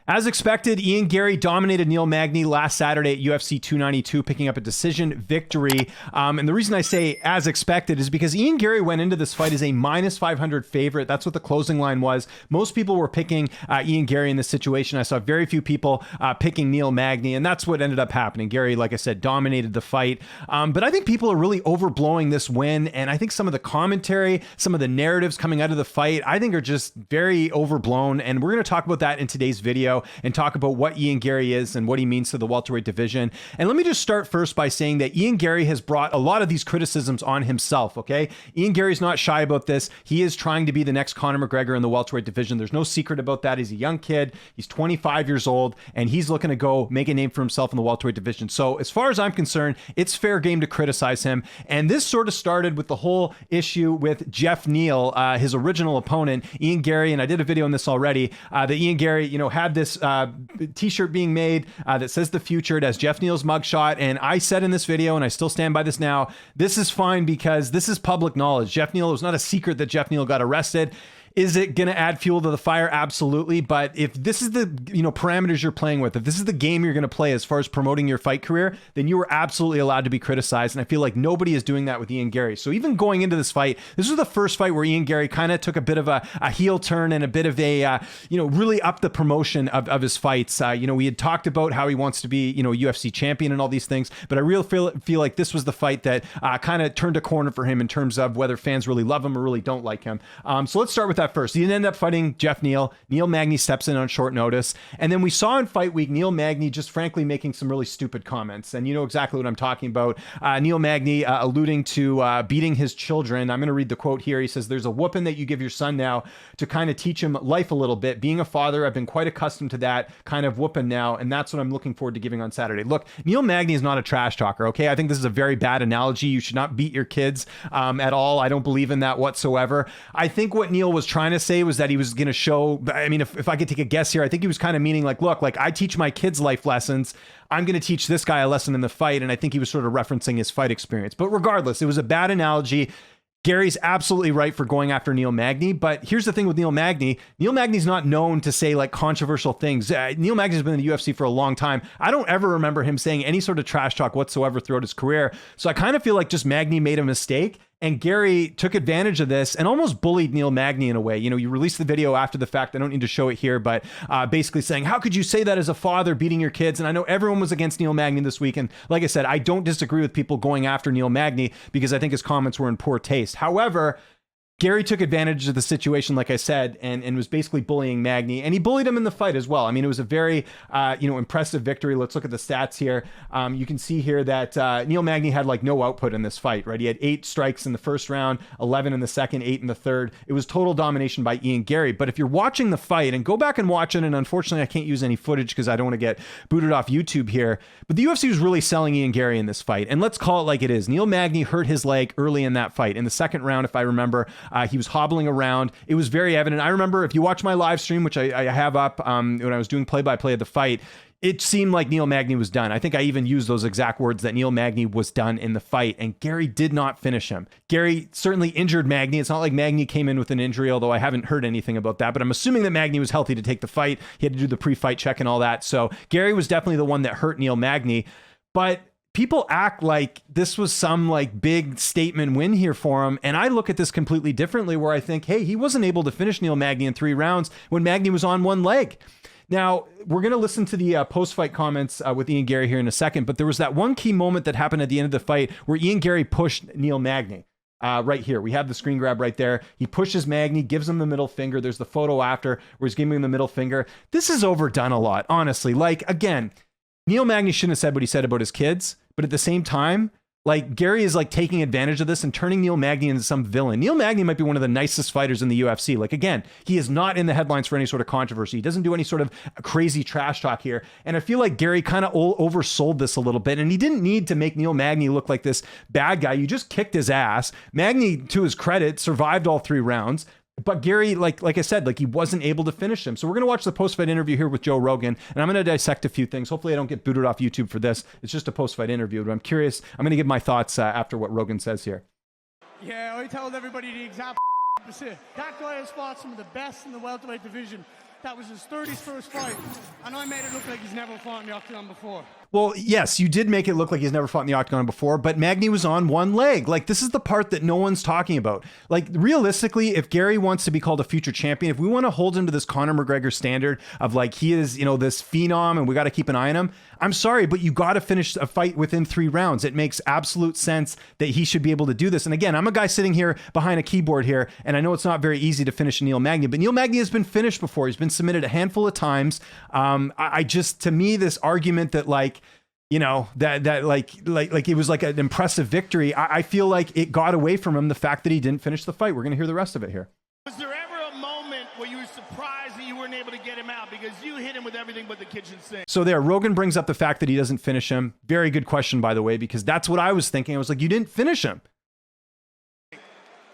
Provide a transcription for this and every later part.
As expected, Ian Garry dominated Neil Magny last Saturday at UFC 292, picking up a decision victory. And the reason I say as expected is because Ian Garry went into this fight as a minus 500 favorite. That's what the closing line was. Most people were picking Ian Garry in this situation. I saw very few people picking Neil Magny, and that's what ended up happening. Garry, like I said, dominated the fight. But I think people are really overblowing this win, and I think some of the commentary, some of the narratives coming out of the fight, I think are just very overblown, and we're going to talk about that in today's video and talk about what Ian Garry is and what he means to the welterweight division. And let me just start first by saying that Ian Garry has brought a lot of these criticisms on himself, okay? Ian Garry's not shy about this. He is trying to be the next Conor McGregor in the welterweight division. There's no secret about that. He's a young kid. He's 25 years old, and he's looking to go make a name for himself in the welterweight division. So as far as I'm concerned, it's fair game to criticize him. And this sort of started with the whole issue with Jeff Neal, his original opponent, Ian Garry, and I did a video on this already, that Ian Garry, had this t-shirt being made that says the future. It has Jeff Neal's mugshot, and I said in this video, and I still stand by this now, this is fine because this is public knowledge. Jeff Neal, it was not a secret that Jeff Neal got arrested. Is it going to add fuel to the fire? Absolutely. But if this is the parameters you're playing with, if this is the game you're going to play as far as promoting your fight career, then you are absolutely allowed to be criticized. And I feel like nobody is doing that with Ian Garry. So even going into this fight, this was the first fight where Ian Garry kind of took a bit of a heel turn and a bit of a, really up the promotion of his fights. We had talked about how he wants to be, UFC champion and all these things, but I really feel like this was the fight that kind of turned a corner for him in terms of whether fans really love him or really don't like him. So let's start with that first. He ended up fighting Jeff Neal. Neil Magny steps in on short notice. And then we saw in fight week, Neil Magny just frankly making some really stupid comments. And you know exactly what I'm talking about. Neil Magny alluding to beating his children. I'm going to read the quote here. He says, "There's a whooping that you give your son now to kind of teach him life a little bit. Being a father, I've been quite accustomed to that kind of whooping now. And that's what I'm looking forward to giving on Saturday." Look, Neil Magny is not a trash talker. Okay. I think this is a very bad analogy. You should not beat your kids at all. I don't believe in that whatsoever. I think what Neil was trying to say was that he was going to show, if I could take a guess here, I think he was kind of meaning like, look, I teach my kids life lessons. I'm going to teach this guy a lesson in the fight. And I think he was sort of referencing his fight experience. But regardless, it was a bad analogy. Gary's absolutely right for going after Neil Magny, but here's the thing with Neil Magny. Neil Magny's not known to say controversial things. Neil Magny's been in the UFC for a long time. I don't ever remember him saying any sort of trash talk whatsoever throughout his career. So I kind of feel like just Magny made a mistake. And Garry took advantage of this and almost bullied Neil Magny in a way. You released the video after the fact. I don't need to show it here, but basically saying, how could you say that as a father beating your kids? And I know everyone was against Neil Magny this week. And like I said, I don't disagree with people going after Neil Magny because I think his comments were in poor taste. However, Garry took advantage of the situation, like I said, and was basically bullying Magny, and he bullied him in the fight as well. I mean, it was a very, impressive victory. Let's look at the stats here. You can see here that Neil Magny had no output in this fight, right? He had 8 strikes in the first round, 11 in the second, 8 in the third. It was total domination by Ian Garry. But if you're watching the fight, and go back and watch it, and unfortunately I can't use any footage because I don't want to get booted off YouTube here, but the UFC was really selling Ian Garry in this fight. And let's call it like it is. Neil Magny hurt his leg early in that fight. In the second round, if I remember, he was hobbling around. It was very evident. I remember if you watch my live stream, which I have up when I was doing play-by-play of the fight, it seemed like Neil Magny was done. I think I even used those exact words, that Neil Magny was done in the fight, and Garry did not finish him. Garry certainly injured Magny. It's not like Magny came in with an injury, although I haven't heard anything about that, but I'm assuming that Magny was healthy to take the fight. He had to do the pre-fight check and all that. So Garry was definitely the one that hurt Neil Magny, but people act like this was some big statement win here for him. And I look at this completely differently, where I think, hey, he wasn't able to finish Neil Magny in 3 rounds when Magny was on one leg. Now, we're going to listen to the post-fight comments with Ian Garry here in a second, but there was that one key moment that happened at the end of the fight where Ian Garry pushed Neil Magny. Right here, we have the screen grab right there. He pushes Magny, gives him the middle finger. There's the photo after where he's giving him the middle finger. This is overdone a lot, honestly. Again, Neil Magny shouldn't have said what he said about his kids, but at the same time, Garry is taking advantage of this and turning Neil Magny into some villain. Neil Magny might be one of the nicest fighters in the UFC. Again, he is not in the headlines for any sort of controversy. He doesn't do any sort of crazy trash talk here. And I feel like Garry kind of oversold this a little bit. And he didn't need to make Neil Magny look like this bad guy. You just kicked his ass. Magny, to his credit, survived all 3 rounds. But Garry, like I said, he wasn't able to finish him. So we're going to watch the post-fight interview here with Joe Rogan, and I'm going to dissect a few things. Hopefully I don't get booted off YouTube for this. It's just a post-fight interview, but I'm curious. I'm going to give my thoughts after what Rogan says here. Yeah, I told everybody the exact opposite. That guy has fought some of the best in the welterweight division. that was his 31st fight, and I made it look like he's never fought in the octagon before. Well, yes, you did make it look like he's never fought in the octagon before, but Magny was on one leg. Like, this is the part that no one's talking about. Like, realistically, if Garry wants to be called a future champion, if we want to hold him to this Conor McGregor standard of like, he is, you know, this phenom and we got to keep an eye on him, I'm sorry, but you got to finish a fight within 3 rounds. It makes absolute sense that he should be able to do this. And again, I'm a guy sitting here behind a keyboard here, and I know it's not very easy to finish Neil Magny, but Neil Magny has been finished before. He's been submitted a handful of times. I just, to me, this argument that like, you know, that like it was like an impressive victory, I feel like it got away from him, the fact that he didn't finish the fight. We're going to hear the rest of it here. Was there ever a moment where you were surprised that you weren't able to get him out because you hit him with everything but the kitchen sink? So there, Rogan brings up the fact that he doesn't finish him. Very good question, by the way, because that's what I was thinking. I was like, you didn't finish him.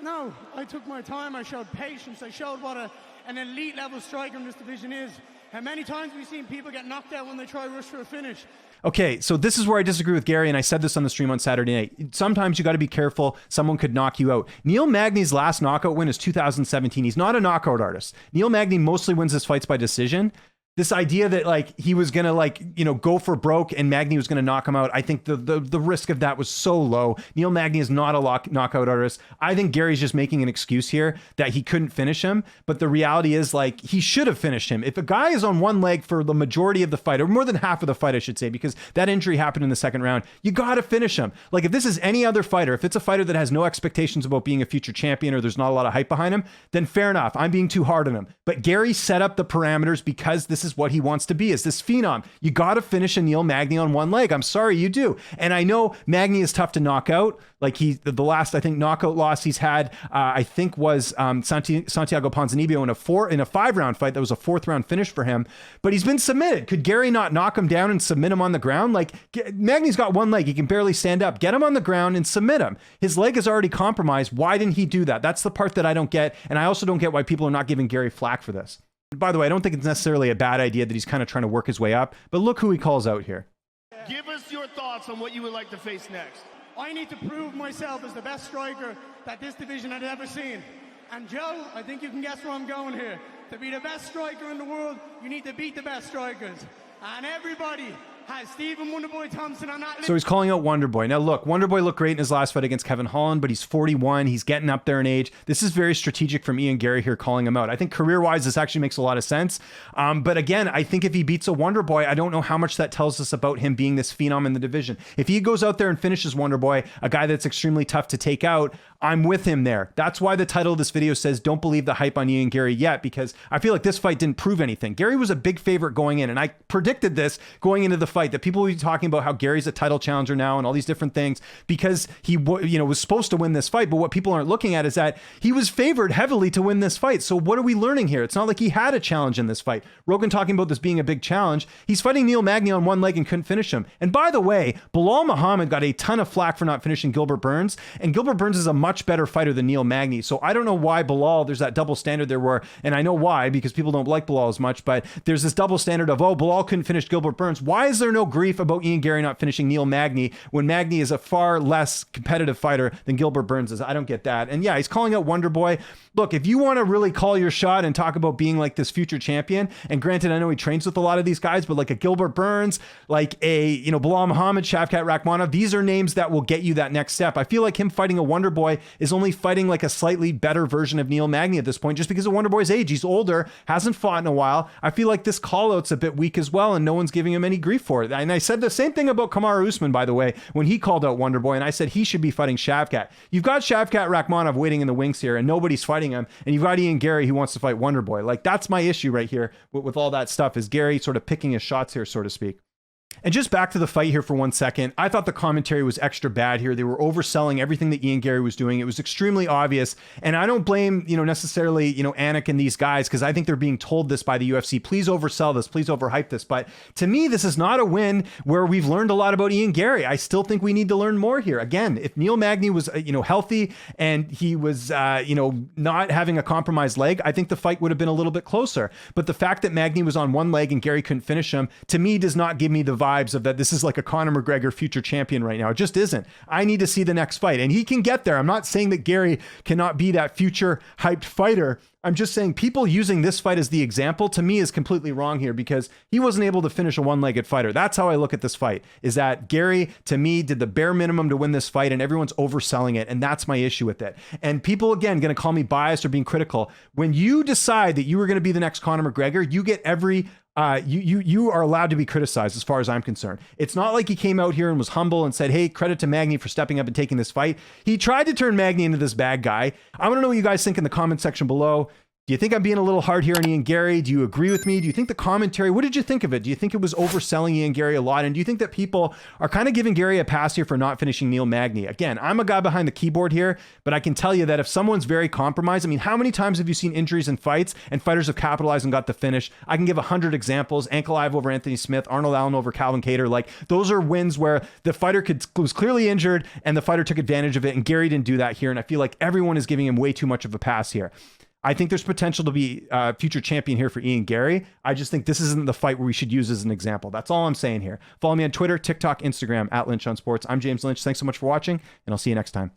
No, I took my time. I showed patience. I showed what an elite level striker in this division is. How many times have we seen people get knocked out when they try to rush for a finish? Okay, so this is where I disagree with Garry, and I said this on the stream on Saturday night. Sometimes you got to be careful. Someone could knock you out. Neil Magny's last knockout win is 2017. He's not a knockout artist. Neil Magny mostly wins his fights by decision. This idea that like he was gonna like, you know, go for broke and Magny was gonna knock him out, I think the risk of that was so low. Neil Magny is not a knockout artist. I think Gary's just making an excuse here that he couldn't finish him, but the reality is like he should have finished him. If a guy is on one leg for the majority of the fight, or more than half of the fight, I should say, because that injury happened in the second round, you gotta finish him. Like if this is any other fighter, if it's a fighter that has no expectations about being a future champion or there's not a lot of hype behind him, then fair enough. I'm being too hard on him. But Garry set up the parameters because this is what he wants to be, is this phenom. You got to finish a Neil Magny on one leg. I'm sorry, you do. And I know Magny is tough to knock out. Like the last, I think, knockout loss he's had, I think was Santiago Ponzinibbio in a 5-round fight. That was a 4th round finish for him. But he's been submitted. Could Garry not knock him down and submit him on the ground? Like Magny's got one leg. He can barely stand up. Get him on the ground and submit him. His leg is already compromised. Why didn't he do that? That's the part that I don't get. And I also don't get why people are not giving Garry flack for this. By the way, I don't think it's necessarily a bad idea that he's kind of trying to work his way up, but look who he calls out here. Give us your thoughts on what you would like to face next. I need to prove myself as the best striker that this division had ever seen. And Joe, I think you can guess where I'm going here. To be the best striker in the world, you need to beat the best strikers. And everybody has Stephen Wonderboy Thompson on that list. So he's calling out Wonderboy. Now look, Wonderboy looked great in his last fight against Kevin Holland, but he's 41. He's getting up there in age. This is very strategic from Ian Garry here calling him out. I think career-wise, this actually makes a lot of sense. But again, I think if he beats a Wonderboy, I don't know how much that tells us about him being this phenom in the division. If he goes out there and finishes Wonderboy, a guy that's extremely tough to take out, I'm with him there. That's why the title of this video says, don't believe the hype on Ian Garry yet, because I feel like this fight didn't prove anything. Garry was a big favorite going in, and I predicted this going into the fight, that people would be talking about how Gary's a title challenger now and all these different things because he was supposed to win this fight. But what people aren't looking at is that he was favored heavily to win this fight. So what are we learning here? It's not like he had a challenge in this fight. Rogan talking about this being a big challenge. He's fighting Neil Magny on one leg and couldn't finish him. And by the way, Belal Muhammad got a ton of flack for not finishing Gilbert Burns, and Gilbert Burns is a much better fighter than Neil Magny. So I don't know why Belal, there's that double standard there where, and I know why, because people don't like Belal as much, but there's this double standard of, oh, Belal couldn't finish Gilbert Burns. Why is there no grief about Ian Garry not finishing Neil Magny when Magny is a far less competitive fighter than Gilbert Burns is? I don't get that. And yeah, he's calling out Wonderboy. Look, if you want to really call your shot and talk about being like this future champion, and granted, I know he trains with a lot of these guys, but like a Gilbert Burns, like a, Belal Muhammad, Shavkat Rakhmonov, these are names that will get you that next step. I feel like him fighting a Wonderboy is only fighting like a slightly better version of Neil Magny at this point, just because of Wonderboy's age. He's older, hasn't fought in a while. I feel like this call out's a bit weak as well, and no one's giving him any grief for it. And I said the same thing about Kamaru Usman, by the way, when he called out Wonderboy, and I said he should be fighting Shavkat. You've got Shavkat Rakhmonov waiting in the wings here, and nobody's fighting him, and you've got Ian Garry who wants to fight Wonderboy. Like, that's my issue right here with all that stuff, is Garry sort of picking his shots here, so to speak. And just back to the fight here for 1 second, I thought the commentary was extra bad here. They were overselling everything that Ian Garry was doing. It was extremely obvious. And I don't blame, necessarily, Anik and these guys, because I think they're being told this by the UFC. Please oversell this. Please overhype this. But to me, this is not a win where we've learned a lot about Ian Garry. I still think we need to learn more here. Again, if Neil Magny was, healthy and he was, not having a compromised leg, I think the fight would have been a little bit closer. But the fact that Magny was on one leg and Garry couldn't finish him, to me, does not give me the vibes of that this is like a Conor McGregor future champion right now. It just isn't. I need to see the next fight, and he can get there. I'm not saying that Garry cannot be that future hyped fighter. I'm just saying people using this fight as the example to me is completely wrong here, because he wasn't able to finish a one-legged fighter. That's how I look at this fight, is that Garry, to me, did the bare minimum to win this fight, and everyone's overselling it. And that's my issue with it. And people, again, going to call me biased or being critical. When you decide that you are going to be the next Conor McGregor, you get every you are allowed to be criticized as far as I'm concerned. It's not like he came out here and was humble and said, hey, credit to Magny for stepping up and taking this fight. He tried to turn Magny into this bad guy. I want to know what you guys think in the comment section below. Do you think I'm being a little hard here on Ian Garry? Do you agree with me? Do you think the commentary, what did you think of it? Do you think it was overselling Ian Garry a lot? And do you think that people are kind of giving Garry a pass here for not finishing Neil Magny? Again, I'm a guy behind the keyboard here, but I can tell you that if someone's very compromised, I mean, how many times have you seen injuries in fights and fighters have capitalized and got the finish? I can give 100 examples. Ankalaev over Anthony Smith, Arnold Allen over Calvin Kattar. Like, those are wins where the fighter was clearly injured and the fighter took advantage of it, and Garry didn't do that here. And I feel like everyone is giving him way too much of a pass here. I think there's potential to be a future champion here for Ian Garry. I just think this isn't the fight where we should use as an example. That's all I'm saying here. Follow me on Twitter, TikTok, Instagram, @Lynch on Sports. I'm James Lynch. Thanks so much for watching, and I'll see you next time.